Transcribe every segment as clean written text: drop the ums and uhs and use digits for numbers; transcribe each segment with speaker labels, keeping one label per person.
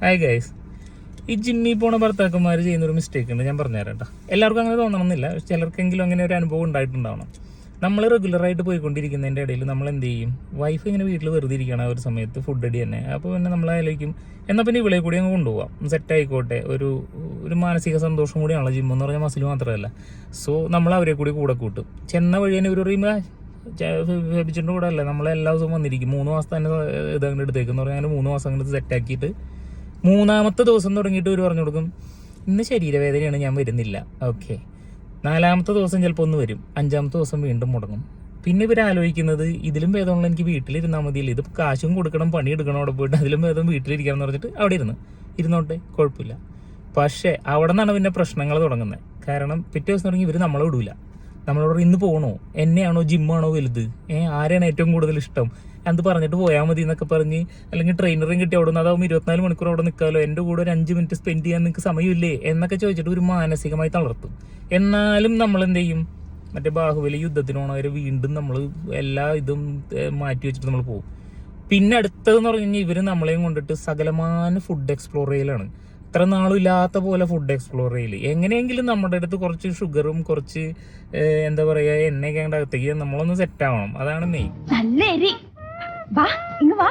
Speaker 1: Hi guys, ഈ ജിമ്മിൽ പോണ ഭർത്താക്കന്മാർ ചെയ്യുന്നൊരു മിസ്റ്റേക്ക് ഉണ്ട്. ഞാൻ പറഞ്ഞുതരാം കേട്ടോ. എല്ലാവർക്കും അങ്ങനെ തോന്നണമെന്നില്ല, ചിലർക്കെങ്കിലും അങ്ങനെ ഒരു അനുഭവം ഉണ്ടായിട്ടുണ്ടാവണം. നമ്മൾ റെഗുലറായിട്ട് പോയിക്കൊണ്ടിരിക്കുന്നതിൻ്റെ ഇടയിൽ നമ്മൾ എന്ത് ചെയ്യും? വൈഫ് ഇങ്ങനെ വീട്ടിൽ വെറുതെ ഇരിക്കണം ആ ഒരു സമയത്ത്, ഫുഡ് അടി തന്നെ. അപ്പോൾ പിന്നെ നമ്മൾ ആലോചിക്കും, എന്നാൽ പിന്നെ ഇവളെ കൂടി അങ്ങ് കൊണ്ടുപോകാം, സെറ്റ് ആയിക്കോട്ടെ. ഒരു മാനസിക സന്തോഷം കൂടിയാണല്ലോ ജിം എന്ന് പറഞ്ഞാൽ, മസിൽ മാത്രമല്ല. സോ നമ്മൾ അവരെ കൂടെ കൂട്ടും. ചെന്ന വഴി തന്നെ ഇവർ പറയുമ്പോൾ ലഭിച്ചിട്ട് കൂടെ അല്ല, നമ്മൾ എല്ലാ ദിവസവും വന്നിരിക്കും. 3 മാസം തന്നെ ഇതങ്ങനെ എടുത്തേക്കെന്ന് പറഞ്ഞാൽ 3 മാസം അങ്ങനെ സെറ്റാക്കിയിട്ട് 3-ാമത്തെ ദിവസം തുടങ്ങിയിട്ട് ഇവർ പറഞ്ഞു കൊടുക്കും, ഇന്ന് ശരീരവേദനയാണ്, ഞാൻ വരുന്നില്ല. ഓക്കെ, 4-ാമത്തെ ദിവസം ചിലപ്പോൾ ഒന്ന് വരും, 5-ാമത്തെ ദിവസം വീണ്ടും മുടങ്ങും. പിന്നെ ഇവർ ആലോചിക്കുന്നത്, ഇതിലും ഭേദമുള്ള എനിക്ക് വീട്ടിലിരുന്നാൽ മതിയില്ല, ഇത് കാശും കൊടുക്കണം, പണിയെടുക്കണം അവിടെ പോയിട്ട്, അതിലും ഭേദം വീട്ടിലിരിക്കണം എന്ന് പറഞ്ഞിട്ട് അവിടെ ഇരുന്നോട്ടെ, കുഴപ്പമില്ല. പക്ഷേ അവിടെ നിന്നാണ് പിന്നെ പ്രശ്നങ്ങൾ തുടങ്ങുന്നത്. കാരണം പിറ്റേ ദിവസം തുടങ്ങി ഇവർ നമ്മളെ വിടൂല. നമ്മളോട് ഇന്ന് പോകണോ, എന്നെയാണോ ജിമ്മാണോ വലുത്, ആരെയാണ് ഏറ്റവും കൂടുതൽ ഇഷ്ടം, അത് പറഞ്ഞിട്ട് പോയാൽ മതി എന്നൊക്കെ പറഞ്ഞ്, അല്ലെങ്കിൽ ട്രെയിനറും കിട്ടി അവിടെ നിന്ന്, അതാവും 24 മണിക്കൂർ അവിടെ നിൽക്കാമല്ലോ, എൻ്റെ കൂടെ ഒരു 5 മിനിറ്റ് സ്പെൻഡ് ചെയ്യാൻ നിങ്ങൾക്ക് സമയമില്ലേ എന്നൊക്കെ ചോദിച്ചിട്ട് ഒരു മാനസികമായി തളർത്തും. എന്നാലും നമ്മൾ എന്ത് ചെയ്യും? മറ്റേ ബാഹുബലി യുദ്ധത്തിനോണോ അവർ വീണ്ടും നമ്മൾ എല്ലാ ഇതും മാറ്റി വെച്ചിട്ട് നമ്മൾ പോകും. പിന്നെ അടുത്തതെന്ന് പറഞ്ഞു കഴിഞ്ഞാൽ ഇവർ നമ്മളെയും കൊണ്ടിട്ട് സകലമാന ഫുഡ് എക്സ്പ്ലോർ ചെയ്യലാണ്. ഇത്ര നാളും ഇല്ലാത്ത പോലെ ഫുഡ് എക്സ്പ്ലോർ ചെയ്യല്. എങ്ങനെയെങ്കിലും നമ്മുടെ അടുത്ത് കുറച്ച് ഷുഗറും കുറച്ച് എന്താ പറയുക എണ്ണയൊക്കെ അങ്ങോട്ട് അകത്തേക്ക് നമ്മളൊന്ന് സെറ്റ് ആവണം. അതാണ് മെയിൻ.
Speaker 2: നല്ല എരി. വാ ഇങ്ങ് വാ,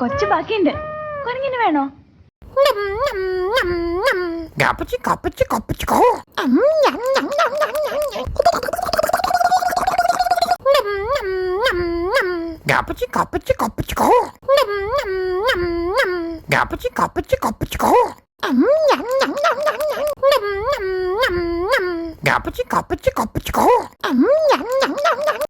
Speaker 2: കൊച്ചു ബാക്കിയുണ്ട്, കുരങ്ങിന് വേണോ?